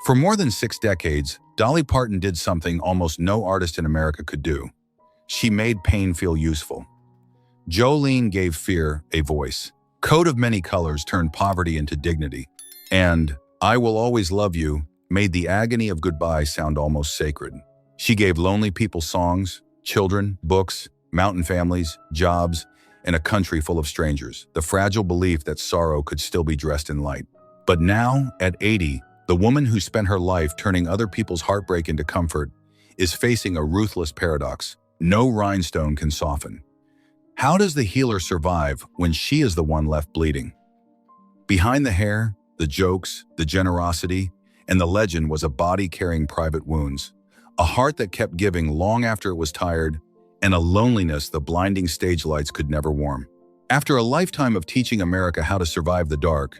For more than 6 decades, Dolly Parton did something almost no artist in America could do. She made pain feel useful. Jolene gave fear a voice. Coat of Many Colors turned poverty into dignity. And I Will Always Love You made the agony of goodbye sound almost sacred. She gave lonely people songs, children, books, mountain families, jobs, and a country full of strangers, the fragile belief that sorrow could still be dressed in light. But now, at 80, the woman who spent her life turning other people's heartbreak into comfort is facing a ruthless paradox. No rhinestone can soften. How does the healer survive when she is the one left bleeding? Behind the hair, the jokes, the generosity, and the legend was a body carrying private wounds, a heart that kept giving long after it was tired, and a loneliness the blinding stage lights could never warm. After a lifetime of teaching America how to survive the dark,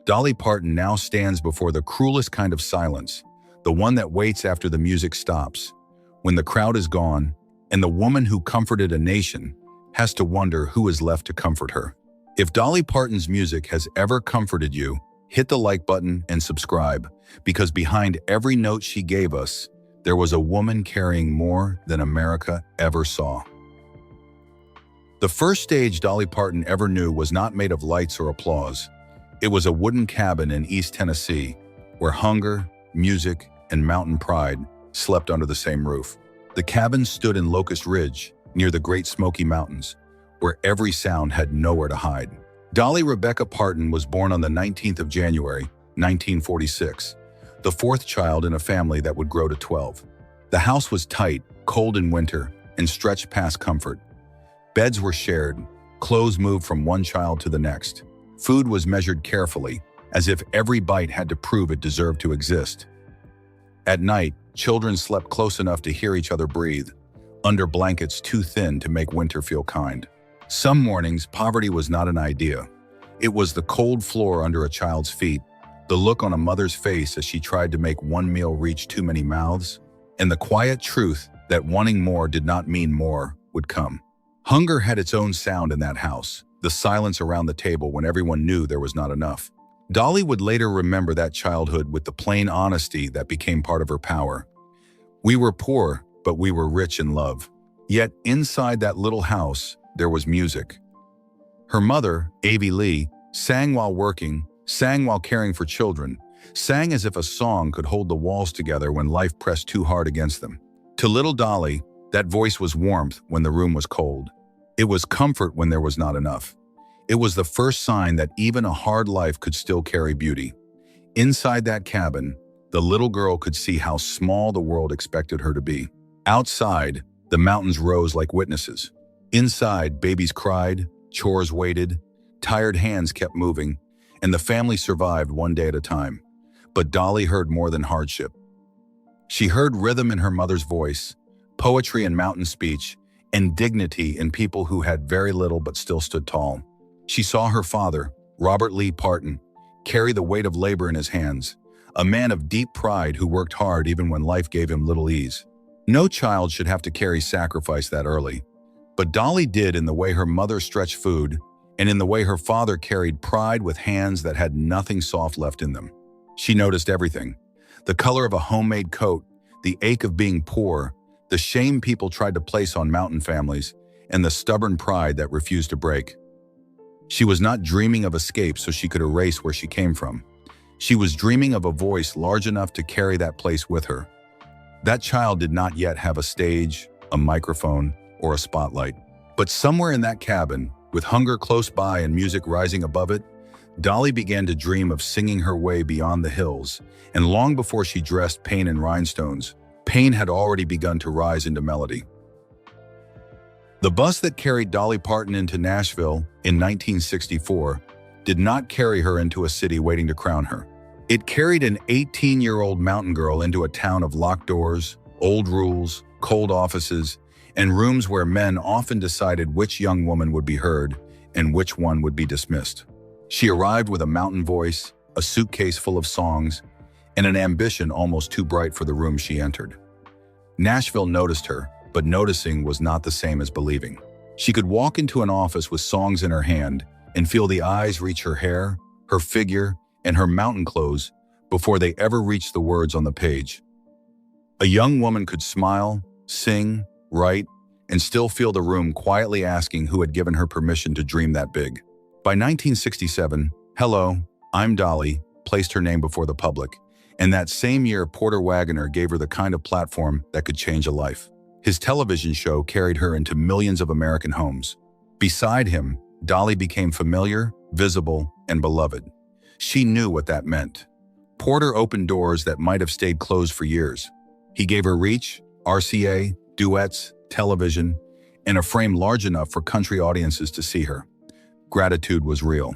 Dolly Parton now stands before the cruelest kind of silence, the one that waits after the music stops, when the crowd is gone, and the woman who comforted a nation has to wonder who is left to comfort her. If Dolly Parton's music has ever comforted you, hit the like button and subscribe, because behind every note she gave us, there was a woman carrying more than America ever saw. The first stage Dolly Parton ever knew was not made of lights or applause. It was a wooden cabin in East Tennessee, where hunger, music, and mountain pride slept under the same roof. The cabin stood in Locust Ridge, near the Great Smoky Mountains, where every sound had nowhere to hide. Dolly Rebecca Parton was born on the 19th of January, 1946, the fourth child in a family that would grow to 12. The house was tight, cold in winter, and stretched past comfort. Beds were shared, clothes moved from one child to the next. Food was measured carefully, as if every bite had to prove it deserved to exist. At night, children slept close enough to hear each other breathe, under blankets too thin to make winter feel kind. Some mornings, poverty was not an idea. It was the cold floor under a child's feet, the look on a mother's face as she tried to make one meal reach too many mouths, and the quiet truth that wanting more did not mean more would come. Hunger had its own sound in that house, the silence around the table when everyone knew there was not enough. Dolly would later remember that childhood with the plain honesty that became part of her power. We were poor, but we were rich in love. Yet inside that little house, there was music. Her mother, Avie Lee, sang while working, sang while caring for children, sang as if a song could hold the walls together when life pressed too hard against them. To little Dolly, that voice was warmth when the room was cold. It was comfort when there was not enough. It was the first sign that even a hard life could still carry beauty. Inside that cabin, the little girl could see how small the world expected her to be. Outside, the mountains rose like witnesses. Inside, babies cried, chores waited, tired hands kept moving, and the family survived one day at a time. But Dolly heard more than hardship. She heard rhythm in her mother's voice, poetry in mountain speech, and dignity in people who had very little but still stood tall. She saw her father, Robert Lee Parton, carry the weight of labor in his hands, a man of deep pride who worked hard even when life gave him little ease. No child should have to carry sacrifice that early, but Dolly did in the way her mother stretched food and in the way her father carried pride with hands that had nothing soft left in them. She noticed everything: the color of a homemade coat, the ache of being poor, the shame people tried to place on mountain families, and the stubborn pride that refused to break. She was not dreaming of escape so she could erase where she came from. She was dreaming of a voice large enough to carry that place with her. That child did not yet have a stage, a microphone, or a spotlight. But somewhere in that cabin, with hunger close by and music rising above it, Dolly began to dream of singing her way beyond the hills, and long before she dressed pain in rhinestones, pain had already begun to rise into melody. The bus that carried Dolly Parton into Nashville in 1964 did not carry her into a city waiting to crown her. It carried an 18-year-old mountain girl into a town of locked doors, old rules, cold offices, and rooms where men often decided which young woman would be heard and which one would be dismissed. She arrived with a mountain voice, a suitcase full of songs, and an ambition almost too bright for the room she entered. Nashville noticed her, but noticing was not the same as believing. She could walk into an office with songs in her hand and feel the eyes reach her hair, her figure, and her mountain clothes, before they ever reached the words on the page. A young woman could smile, sing, write, and still feel the room quietly asking who had given her permission to dream that big. By 1967, Hello, I'm Dolly placed her name before the public, and that same year Porter Wagoner gave her the kind of platform that could change a life. His television show carried her into millions of American homes. Beside him, Dolly became familiar, visible, and beloved. She knew what that meant. Porter opened doors that might have stayed closed for years. He gave her reach, RCA, duets, television, and a frame large enough for country audiences to see her. Gratitude was real.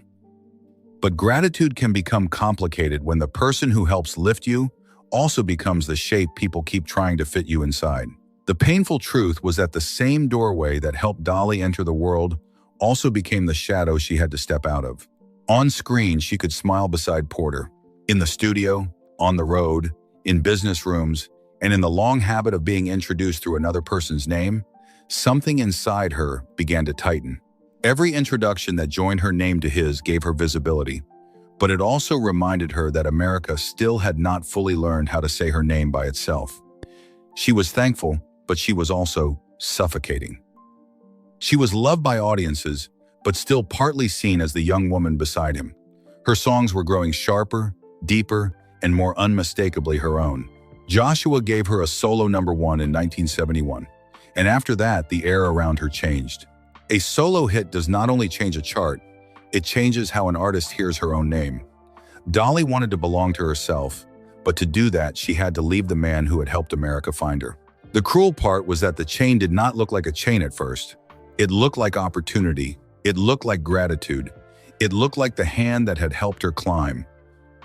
But gratitude can become complicated when the person who helps lift you also becomes the shape people keep trying to fit you inside. The painful truth was that the same doorway that helped Dolly enter the world also became the shadow she had to step out of. On screen, she could smile beside Porter. In the studio, on the road, in business rooms, and in the long habit of being introduced through another person's name, something inside her began to tighten. Every introduction that joined her name to his gave her visibility, but it also reminded her that America still had not fully learned how to say her name by itself. She was thankful, but she was also suffocating. She was loved by audiences, but still partly seen as the young woman beside him. Her songs were growing sharper, deeper, and more unmistakably her own. Joshua gave her a solo #1 in 1971, and after that, the air around her changed. A solo hit does not only change a chart, it changes how an artist hears her own name. Dolly wanted to belong to herself, but to do that, she had to leave the man who had helped America find her. The cruel part was that the chain did not look like a chain at first. It looked like opportunity. It looked like gratitude. It looked like the hand that had helped her climb.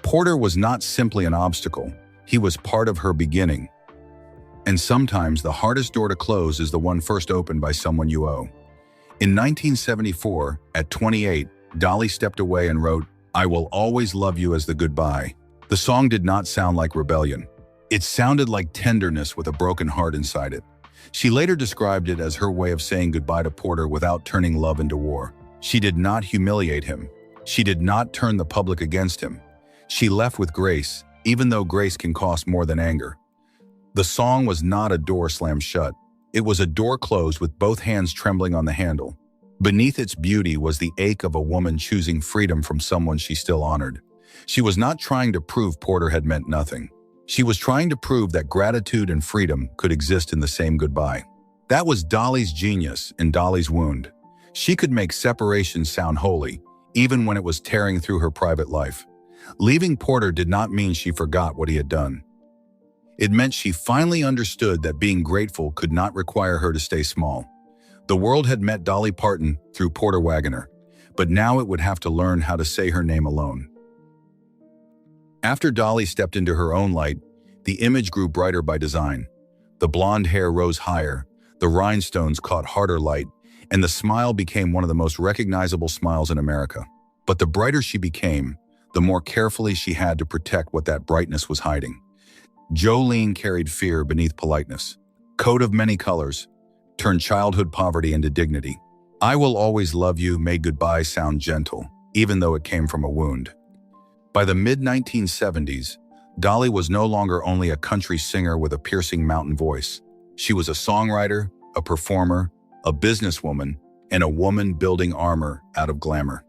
Porter was not simply an obstacle. He was part of her beginning. And sometimes the hardest door to close is the one first opened by someone you owe. In 1974, at 28, Dolly stepped away and wrote, "I will always love you" as the goodbye. The song did not sound like rebellion. It sounded like tenderness with a broken heart inside it. She later described it as her way of saying goodbye to Porter without turning love into war. She did not humiliate him. She did not turn the public against him. She left with grace, even though grace can cost more than anger. The song was not a door slammed shut. It was a door closed with both hands trembling on the handle. Beneath its beauty was the ache of a woman choosing freedom from someone she still honored. She was not trying to prove Porter had meant nothing. She was trying to prove that gratitude and freedom could exist in the same goodbye. That was Dolly's genius and Dolly's wound. She could make separation sound holy, even when it was tearing through her private life. Leaving Porter did not mean she forgot what he had done. It meant she finally understood that being grateful could not require her to stay small. The world had met Dolly Parton through Porter Wagoner, but now it would have to learn how to say her name alone. After Dolly stepped into her own light, the image grew brighter by design. The blonde hair rose higher, the rhinestones caught harder light, and the smile became one of the most recognizable smiles in America. But the brighter she became, the more carefully she had to protect what that brightness was hiding. Jolene carried fear beneath politeness. Coat of many colors turned childhood poverty into dignity. I will always love you made goodbye sound gentle, even though it came from a wound. By the mid-1970s, Dolly was no longer only a country singer with a piercing mountain voice. She was a songwriter, a performer, a businesswoman, and a woman building armor out of glamour.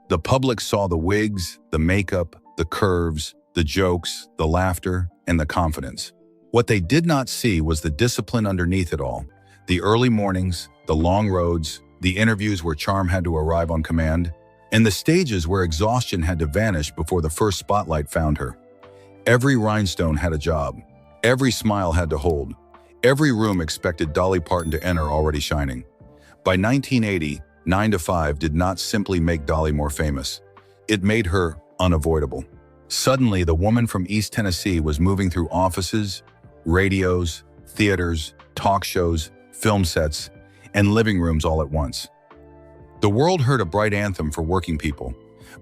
The public saw the wigs, the makeup, the curves, the jokes, the laughter, and the confidence. What they did not see was the discipline underneath it all. The early mornings, the long roads, the interviews where charm had to arrive on command, and the stages where exhaustion had to vanish before the first spotlight found her. Every rhinestone had a job. Every smile had to hold. Every room expected Dolly Parton to enter already shining. By 1980, 9 to 5 did not simply make Dolly more famous. It made her unavoidable. Suddenly, the woman from East Tennessee was moving through offices, radios, theaters, talk shows, film sets, and living rooms all at once. The world heard a bright anthem for working people,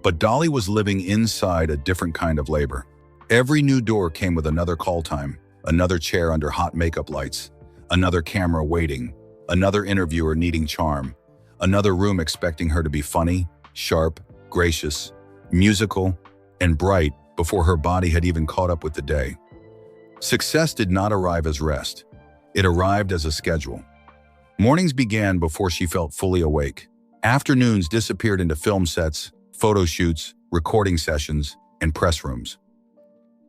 but Dolly was living inside a different kind of labor. Every new door came with another call time, another chair under hot makeup lights, another camera waiting, another interviewer needing charm, another room expecting her to be funny, sharp, gracious, musical, and bright before her body had even caught up with the day. Success did not arrive as rest. It arrived as a schedule. Mornings began before she felt fully awake. Afternoons disappeared into film sets, photo shoots, recording sessions, and press rooms.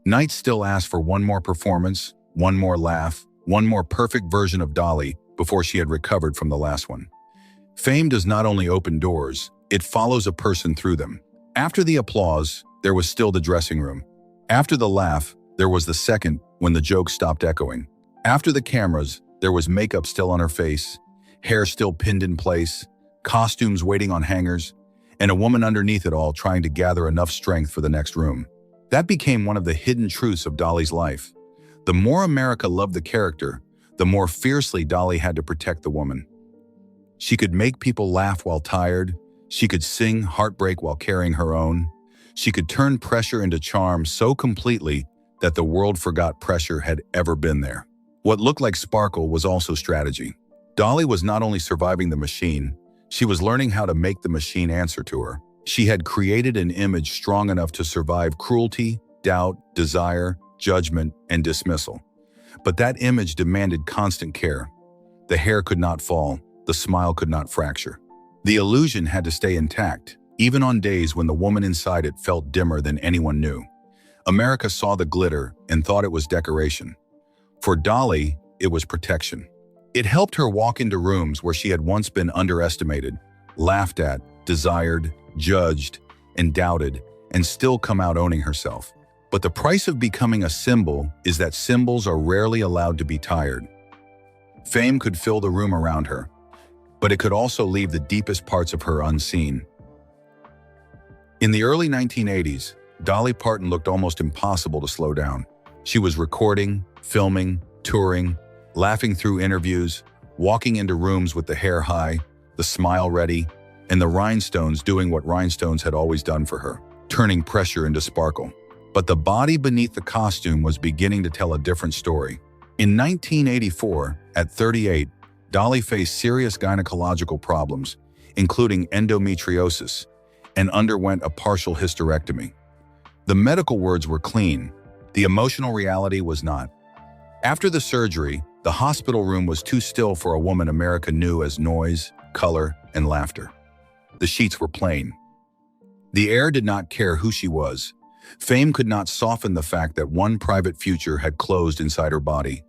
Nights still asked for one more performance, one more laugh, one more perfect version of Dolly before she had recovered from the last one. Fame does not only open doors, it follows a person through them. After the applause, there was still the dressing room. After the laugh, there was the second when the joke stopped echoing. After the cameras, there was makeup still on her face, hair still pinned in place, costumes waiting on hangers, and a woman underneath it all trying to gather enough strength for the next room. That became one of the hidden truths of Dolly's life. The more America loved the character, the more fiercely Dolly had to protect the woman. She could make people laugh while tired. She could sing heartbreak while carrying her own. She could turn pressure into charm so completely that the world forgot pressure had ever been there. What looked like sparkle was also strategy. Dolly was not only surviving the machine, she was learning how to make the machine answer to her. She had created an image strong enough to survive cruelty, doubt, desire, judgment, and dismissal. But that image demanded constant care. The hair could not fall, the smile could not fracture. The illusion had to stay intact, even on days when the woman inside it felt dimmer than anyone knew. America saw the glitter and thought it was decoration. For Dolly, it was protection. It helped her walk into rooms where she had once been underestimated, laughed at, desired, judged, and doubted, and still come out owning herself. But the price of becoming a symbol is that symbols are rarely allowed to be tired. Fame could fill the room around her, but it could also leave the deepest parts of her unseen. In the early 1980s, Dolly Parton looked almost impossible to slow down. She was recording, filming, touring, laughing through interviews, walking into rooms with the hair high, the smile ready, and the rhinestones doing what rhinestones had always done for her, turning pressure into sparkle. But the body beneath the costume was beginning to tell a different story. In 1984, at 38, Dolly faced serious gynecological problems, including endometriosis, and underwent a partial hysterectomy. The medical words were clean. The emotional reality was not. After the surgery, the hospital room was too still for a woman America knew as noise, color, and laughter. The sheets were plain. The air did not care who she was. Fame could not soften the fact that one private future had closed inside her body.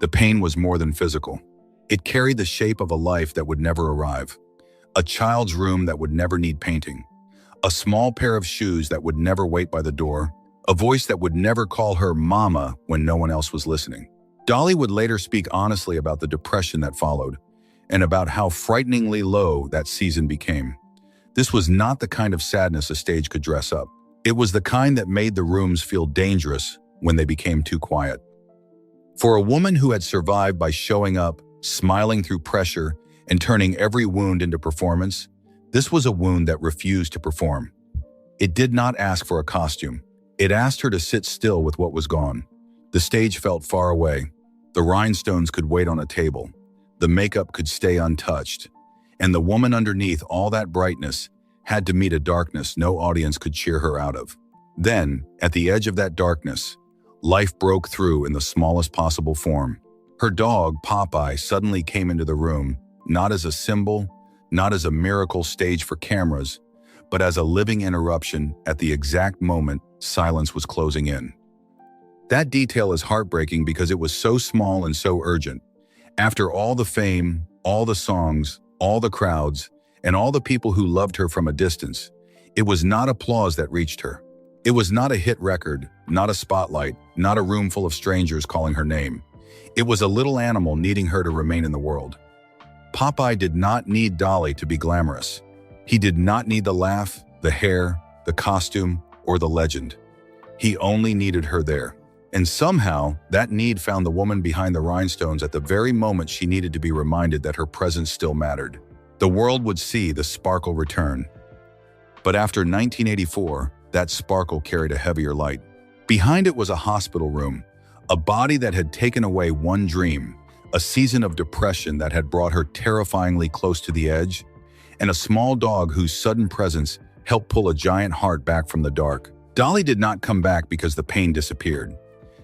The pain was more than physical. It carried the shape of a life that would never arrive. A child's room that would never need painting. A small pair of shoes that would never wait by the door. A voice that would never call her mama when no one else was listening. Dolly would later speak honestly about the depression that followed, and about how frighteningly low that season became. This was not the kind of sadness a stage could dress up. It was the kind that made the rooms feel dangerous when they became too quiet. For a woman who had survived by showing up, smiling through pressure, and turning every wound into performance, this was a wound that refused to perform. It did not ask for a costume. It asked her to sit still with what was gone. The stage felt far away. The rhinestones could wait on a table. The makeup could stay untouched. And the woman underneath all that brightness had to meet a darkness no audience could cheer her out of. Then, at the edge of that darkness, life broke through in the smallest possible form. Her dog, Popeye, suddenly came into the room, not as a symbol, not as a miracle stage for cameras, but as a living interruption at the exact moment silence was closing in. That detail is heartbreaking because it was so small and so urgent. After all the fame, all the songs, all the crowds, and all the people who loved her from a distance, it was not applause that reached her. It was not a hit record, not a spotlight, not a room full of strangers calling her name. It was a little animal needing her to remain in the world. Popeye did not need Dolly to be glamorous. He did not need the laugh, the hair, the costume, or the legend. He only needed her there. And somehow, that need found the woman behind the rhinestones at the very moment she needed to be reminded that her presence still mattered. The world would see the sparkle return. But after 1984, that sparkle carried a heavier light. Behind it was a hospital room, a body that had taken away one dream, a season of depression that had brought her terrifyingly close to the edge, and a small dog whose sudden presence helped pull a giant heart back from the dark. Dolly did not come back because the pain disappeared.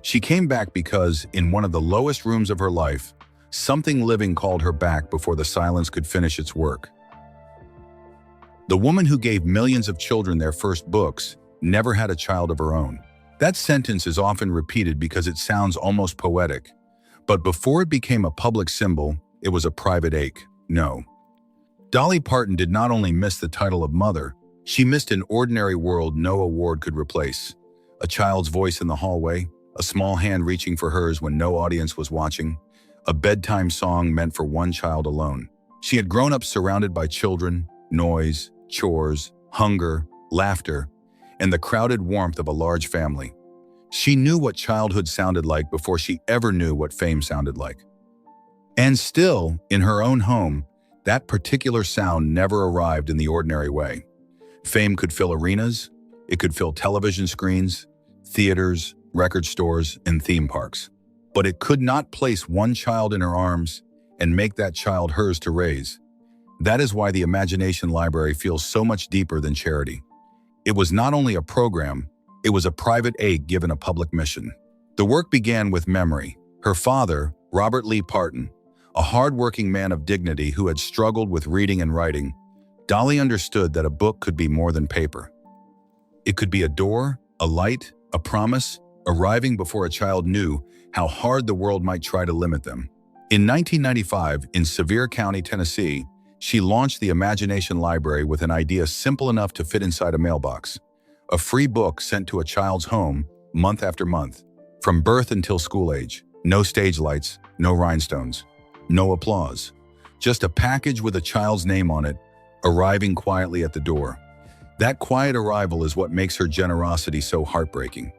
She came back because, in one of the lowest rooms of her life, something living called her back before the silence could finish its work. The woman who gave millions of children their first books never had a child of her own. That sentence is often repeated because it sounds almost poetic. But before it became a public symbol, it was a private ache. No. Dolly Parton did not only miss the title of mother, she missed an ordinary world no award could replace. A child's voice in the hallway, a small hand reaching for hers when no audience was watching, a bedtime song meant for one child alone. She had grown up surrounded by children, noise, chores, hunger, laughter, and the crowded warmth of a large family. She knew what childhood sounded like before she ever knew what fame sounded like. And still, in her own home, that particular sound never arrived in the ordinary way. Fame could fill arenas, it could fill television screens, theaters, record stores, and theme parks. But it could not place one child in her arms and make that child hers to raise. That is why the Imagination Library feels so much deeper than charity. It was not only a program, it was a private aid given a public mission. The work began with memory. Her father, Robert Lee Parton, a hard-working man of dignity who had struggled with reading and writing, Dolly understood that a book could be more than paper. It could be a door, a light, a promise, arriving before a child knew how hard the world might try to limit them. In 1995, in Sevier County, Tennessee, she launched the Imagination Library with an idea simple enough to fit inside a mailbox. A free book sent to a child's home, month after month, from birth until school age. No stage lights, no rhinestones, no applause. Just a package with a child's name on it, arriving quietly at the door. That quiet arrival is what makes her generosity so heartbreaking.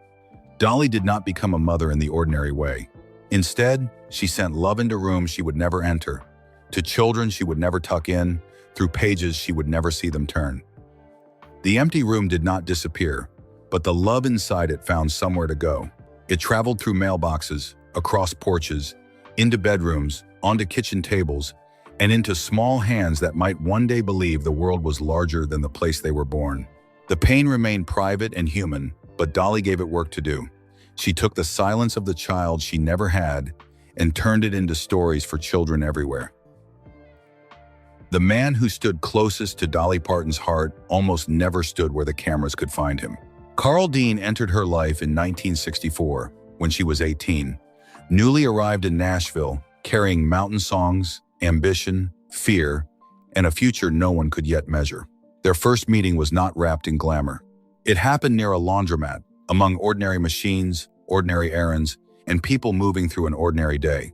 Dolly did not become a mother in the ordinary way. Instead, she sent love into rooms she would never enter, to children she would never tuck in, through pages she would never see them turn. The empty room did not disappear, but the love inside it found somewhere to go. It traveled through mailboxes, across porches, into bedrooms, onto kitchen tables, and into small hands that might one day believe the world was larger than the place they were born. The pain remained private and human, but Dolly gave it work to do. She took the silence of the child she never had and turned it into stories for children everywhere. The man who stood closest to Dolly Parton's heart almost never stood where the cameras could find him. Carl Dean entered her life in 1964, when she was 18, newly arrived in Nashville, carrying mountain songs, ambition, fear, and a future no one could yet measure. Their first meeting was not wrapped in glamour. It happened near a laundromat, among ordinary machines, ordinary errands, and people moving through an ordinary day.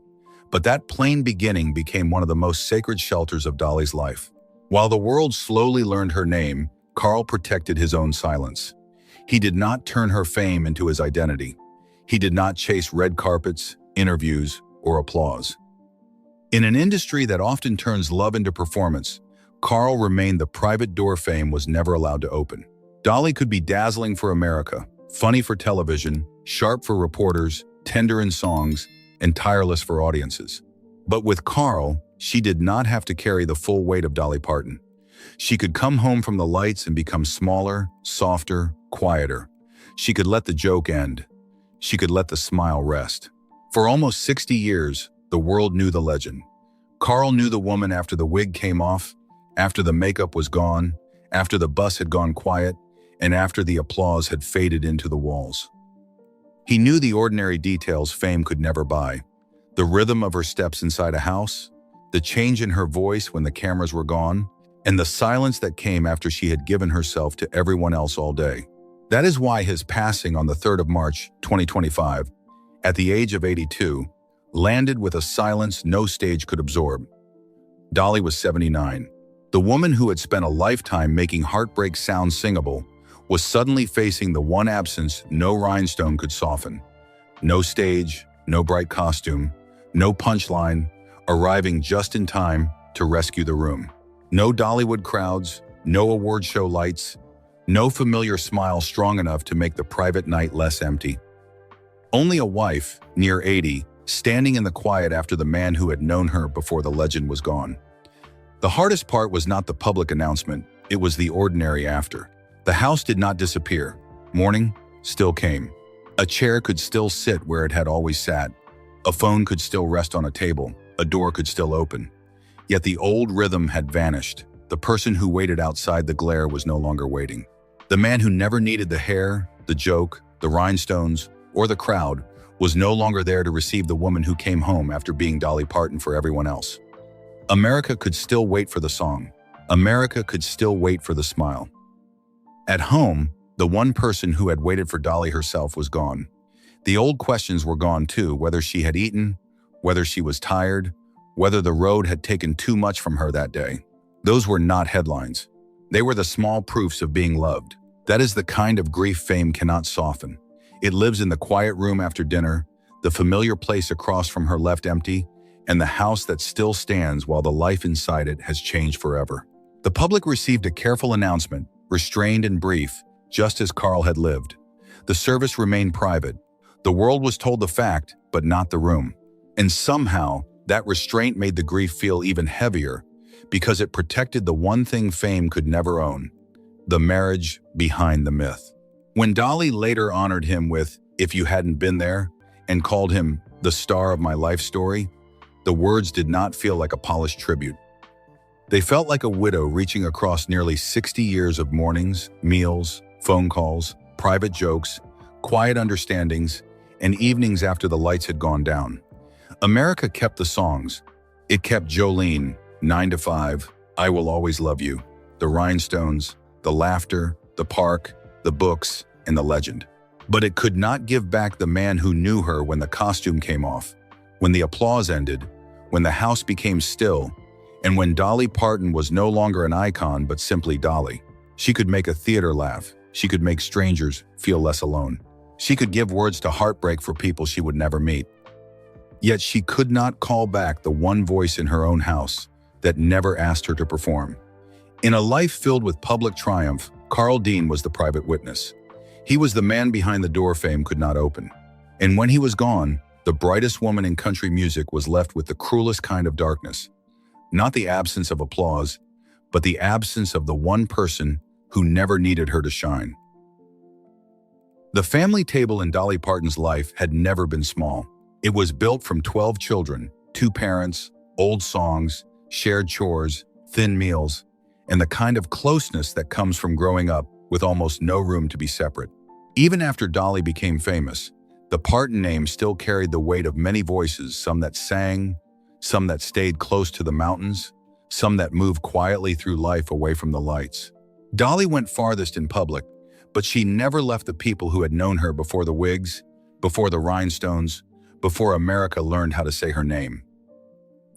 But that plain beginning became one of the most sacred shelters of Dolly's life. While the world slowly learned her name, Carl protected his own silence. He did not turn her fame into his identity. He did not chase red carpets, interviews, or applause. In an industry that often turns love into performance, Carl remained the private door fame was never allowed to open. Dolly could be dazzling for America, funny for television, sharp for reporters, tender in songs, and tireless for audiences. But with Carl, she did not have to carry the full weight of Dolly Parton. She could come home from the lights and become smaller, softer, quieter. She could let the joke end. She could let the smile rest. For almost 60 years, the world knew the legend. Carl knew the woman after the wig came off, after the makeup was gone, after the bus had gone quiet, and after the applause had faded into the walls. He knew the ordinary details fame could never buy. The rhythm of her steps inside a house, the change in her voice when the cameras were gone, and the silence that came after she had given herself to everyone else all day. That is why his passing on the 3rd of March, 2025, at the age of 82, landed with a silence no stage could absorb. Dolly was 79. The woman who had spent a lifetime making heartbreak sounds singable was suddenly facing the one absence no rhinestone could soften. No stage, no bright costume, no punchline, arriving just in time to rescue the room. No Dollywood crowds, no award show lights, no familiar smile strong enough to make the private night less empty. Only a wife, near 80, standing in the quiet after the man who had known her before the legend was gone. The hardest part was not the public announcement, it was the ordinary after. The house did not disappear. Morning still came. A chair could still sit where it had always sat. A phone could still rest on a table. A door could still open. Yet the old rhythm had vanished. The person who waited outside the glare was no longer waiting. The man who never needed the hair, the joke, the rhinestones, or the crowd was no longer there to receive the woman who came home after being Dolly Parton for everyone else. America could still wait for the song. America could still wait for the smile. At home, the one person who had waited for Dolly herself was gone. The old questions were gone too, whether she had eaten, whether she was tired, whether the road had taken too much from her that day. Those were not headlines. They were the small proofs of being loved. That is the kind of grief fame cannot soften. It lives in the quiet room after dinner, the familiar place across from her left empty, and the house that still stands while the life inside it has changed forever. The public received a careful announcement, restrained and brief, just as Carl had lived. The service remained private. The world was told the fact, but not the room. And somehow, that restraint made the grief feel even heavier because it protected the one thing fame could never own: the marriage behind the myth. When Dolly later honored him with "If You Hadn't Been There" and called him the star of my life story, the words did not feel like a polished tribute. They felt like a widow reaching across nearly 60 years of mornings, meals, phone calls, private jokes, quiet understandings, and evenings after the lights had gone down. America kept the songs. It kept Jolene, 9 to 5, I Will Always Love You, the rhinestones, the laughter, the park, the books, and the legend. But it could not give back the man who knew her when the costume came off, when the applause ended, when the house became still, and when Dolly Parton was no longer an icon but simply Dolly. She could make a theater laugh. She could make strangers feel less alone. She could give words to heartbreak for people she would never meet. Yet she could not call back the one voice in her own house that never asked her to perform. In a life filled with public triumph, Carl Dean was the private witness. He was the man behind the door fame could not open. And when he was gone, the brightest woman in country music was left with the cruelest kind of darkness. Not the absence of applause, but the absence of the one person who never needed her to shine. The family table in Dolly Parton's life had never been small. It was built from 12 children, 2 parents, old songs, shared chores, thin meals, and the kind of closeness that comes from growing up with almost no room to be separate. Even after Dolly became famous, the Parton name still carried the weight of many voices, some that sang, some that stayed close to the mountains, some that moved quietly through life away from the lights. Dolly went farthest in public, but she never left the people who had known her before the wigs, before the rhinestones, before America learned how to say her name.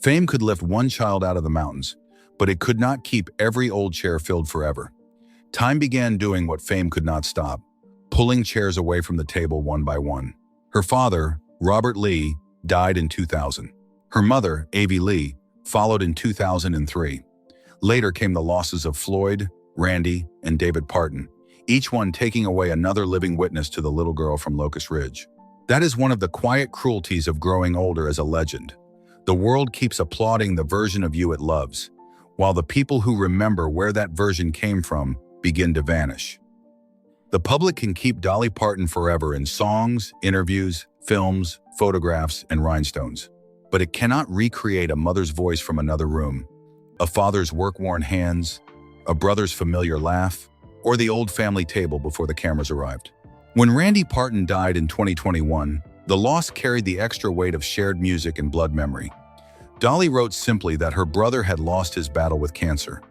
Fame could lift one child out of the mountains, but it could not keep every old chair filled forever. Time began doing what fame could not stop, pulling chairs away from the table one by one. Her father, Robert Lee, died in 2000. Her mother, Avie Lee, followed in 2003. Later came the losses of Floyd, Randy, and David Parton, each one taking away another living witness to the little girl from Locust Ridge. That is one of the quiet cruelties of growing older as a legend. The world keeps applauding the version of you it loves, while the people who remember where that version came from begin to vanish. The public can keep Dolly Parton forever in songs, interviews, films, photographs, and rhinestones. But it cannot recreate a mother's voice from another room, a father's work-worn hands, a brother's familiar laugh, or the old family table before the cameras arrived. When Randy Parton died in 2021, the loss carried the extra weight of shared music and blood memory. Dolly wrote simply that her brother had lost his battle with cancer.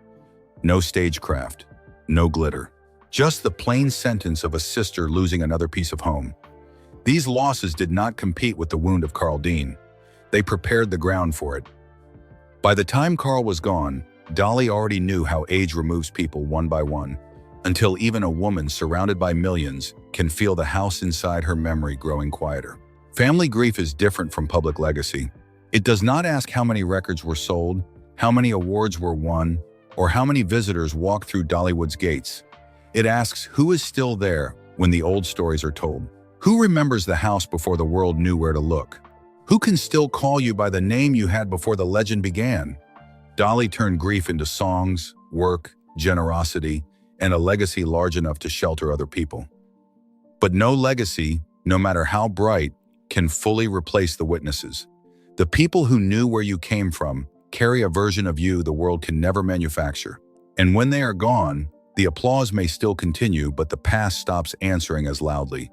No stagecraft, no glitter, just the plain sentence of a sister losing another piece of home. These losses did not compete with the wound of Carl Dean. They prepared the ground for it. By the time Carl was gone, Dolly already knew how age removes people one by one, until even a woman surrounded by millions can feel the house inside her memory growing quieter. Family grief is different from public legacy. It does not ask how many records were sold, how many awards were won, or how many visitors walked through Dollywood's gates. It asks who is still there when the old stories are told. Who remembers the house before the world knew where to look? Who can still call you by the name you had before the legend began? Dolly turned grief into songs, work, generosity, and a legacy large enough to shelter other people. But no legacy, no matter how bright, can fully replace the witnesses. The people who knew where you came from carry a version of you the world can never manufacture. And when they are gone, the applause may still continue, but the past stops answering as loudly.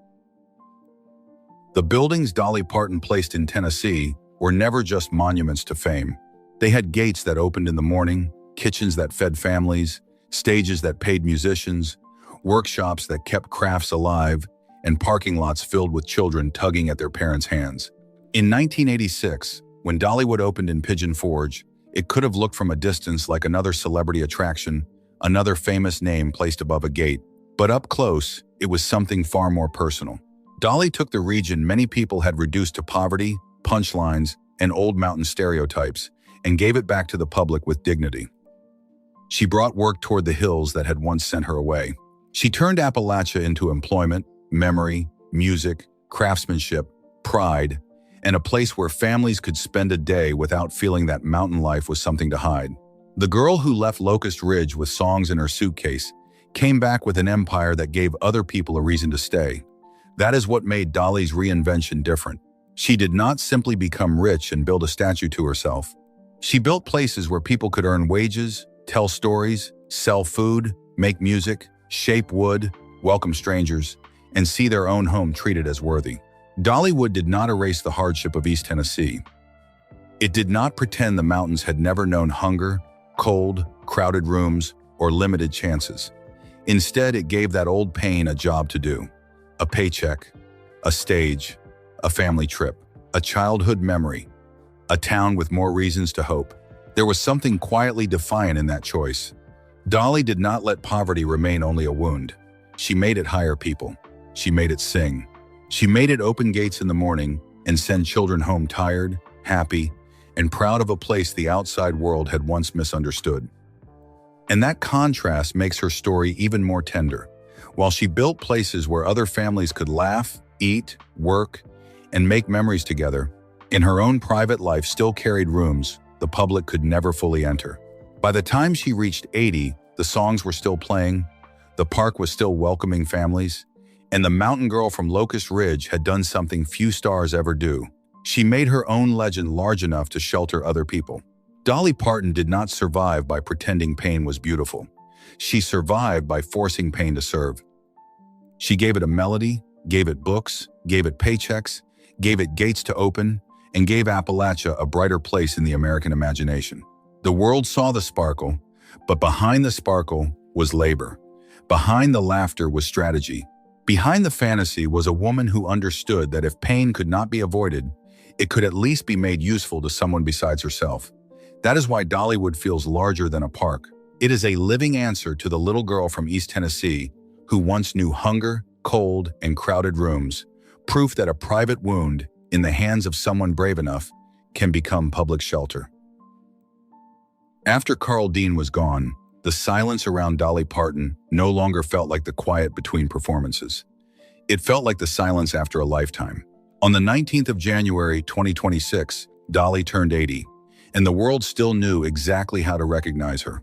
The buildings Dolly Parton placed in Tennessee were never just monuments to fame. They had gates that opened in the morning, kitchens that fed families, stages that paid musicians, workshops that kept crafts alive, and parking lots filled with children tugging at their parents' hands. In 1986, when Dollywood opened in Pigeon Forge, it could have looked from a distance like another celebrity attraction, another famous name placed above a gate. But up close, it was something far more personal. Dolly took the region many people had reduced to poverty, punchlines, and old mountain stereotypes, and gave it back to the public with dignity. She brought work toward the hills that had once sent her away. She turned Appalachia into employment, memory, music, craftsmanship, pride, and a place where families could spend a day without feeling that mountain life was something to hide. The girl who left Locust Ridge with songs in her suitcase came back with an empire that gave other people a reason to stay. That is what made Dolly's reinvention different. She did not simply become rich and build a statue to herself. She built places where people could earn wages, tell stories, sell food, make music, shape wood, welcome strangers, and see their own home treated as worthy. Dollywood did not erase the hardship of East Tennessee. It did not pretend the mountains had never known hunger, cold, crowded rooms, or limited chances. Instead, it gave that old pain a job to do. A paycheck, a stage, a family trip, a childhood memory, a town with more reasons to hope. There was something quietly defiant in that choice. Dolly did not let poverty remain only a wound. She made it hire people. She made it sing. She made it open gates in the morning and send children home tired, happy, and proud of a place the outside world had once misunderstood. And that contrast makes her story even more tender. While she built places where other families could laugh, eat, work, and make memories together, in her own private life still carried rooms the public could never fully enter. By the time she reached 80, the songs were still playing, the park was still welcoming families, and the mountain girl from Locust Ridge had done something few stars ever do. She made her own legend large enough to shelter other people. Dolly Parton did not survive by pretending pain was beautiful. She survived by forcing pain to serve. She gave it a melody, gave it books, gave it paychecks, gave it gates to open, and gave Appalachia a brighter place in the American imagination. The world saw the sparkle, but behind the sparkle was labor. Behind the laughter was strategy. Behind the fantasy was a woman who understood that if pain could not be avoided, it could at least be made useful to someone besides herself. That is why Dollywood feels larger than a park. It is a living answer to the little girl from East Tennessee who once knew hunger, cold, and crowded rooms, proof that a private wound in the hands of someone brave enough can become public shelter. After Carl Dean was gone, the silence around Dolly Parton no longer felt like the quiet between performances. It felt like the silence after a lifetime. On the 19th of January 2026, Dolly turned 80, and the world still knew exactly how to recognize her.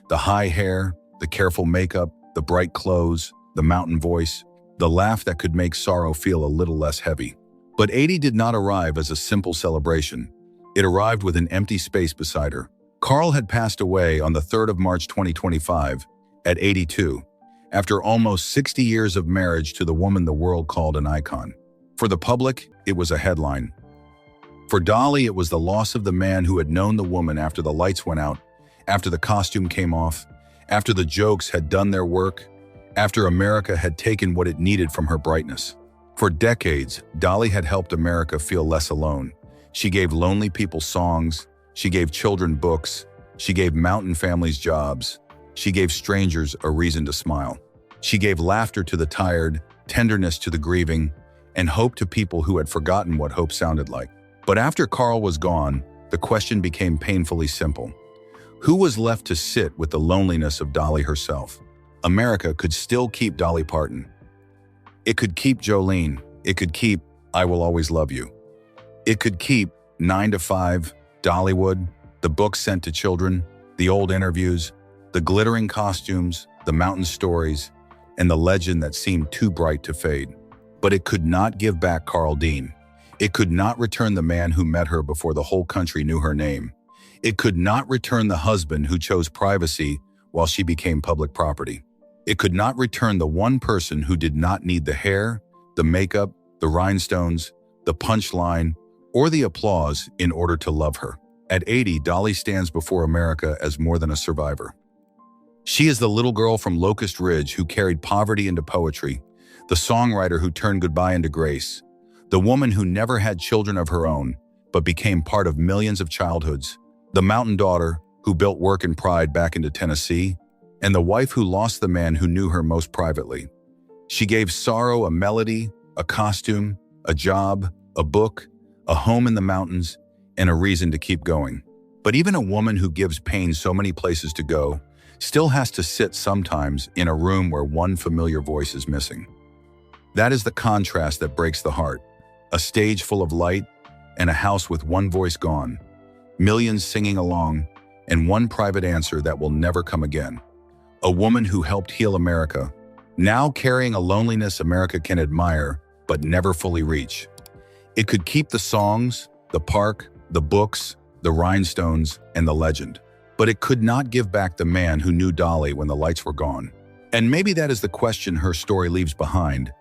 The high hair, the careful makeup, the bright clothes, the mountain voice, the laugh that could make sorrow feel a little less heavy. But 80 did not arrive as a simple celebration. It arrived with an empty space beside her. Carl had passed away on the 3rd of March 2025, at 82, after almost 60 years of marriage to the woman the world called an icon. For the public, it was a headline. For Dolly, it was the loss of the man who had known the woman after the lights went out, after the costume came off, after the jokes had done their work, after America had taken what it needed from her brightness. For decades, Dolly had helped America feel less alone. She gave lonely people songs, she gave children books, she gave mountain families jobs, she gave strangers a reason to smile. She gave laughter to the tired, tenderness to the grieving, and hope to people who had forgotten what hope sounded like. But after Carl was gone, the question became painfully simple. Who was left to sit with the loneliness of Dolly herself? America could still keep Dolly Parton. It could keep Jolene. It could keep I Will Always Love You. It could keep 9 to 5, Dollywood, the books sent to children, the old interviews, the glittering costumes, the mountain stories, and the legend that seemed too bright to fade. But it could not give back Carl Dean. It could not return the man who met her before the whole country knew her name. It could not return the husband who chose privacy while she became public property. It could not return the one person who did not need the hair, the makeup, the rhinestones, the punchline, or the applause in order to love her. At 80, Dolly stands before America as more than a survivor. She is the little girl from Locust Ridge who carried poverty into poetry, the songwriter who turned goodbye into grace, the woman who never had children of her own, but became part of millions of childhoods, the mountain daughter who built work and pride back into Tennessee, and the wife who lost the man who knew her most privately. She gave sorrow a melody, a costume, a job, a book, a home in the mountains, and a reason to keep going. But even a woman who gives pain so many places to go still has to sit sometimes in a room where one familiar voice is missing. That is the contrast that breaks the heart. A stage full of light and a house with one voice gone, millions singing along, and one private answer that will never come again. A woman who helped heal America, now carrying a loneliness America can admire but never fully reach. It could keep the songs, the park, the books, the rhinestones, and the legend. But it could not give back the man who knew Dolly when the lights were gone. And maybe that is the question her story leaves behind.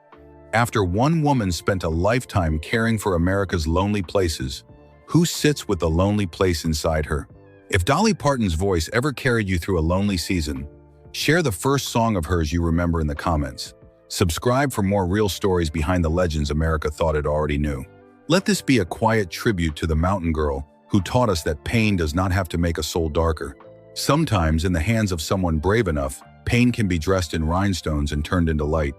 After one woman spent a lifetime caring for America's lonely places, who sits with the lonely place inside her? If Dolly Parton's voice ever carried you through a lonely season, share the first song of hers you remember in the comments. Subscribe for more real stories behind the legends America thought it already knew. Let this be a quiet tribute to the mountain girl who taught us that pain does not have to make a soul darker. Sometimes, in the hands of someone brave enough, pain can be dressed in rhinestones and turned into light.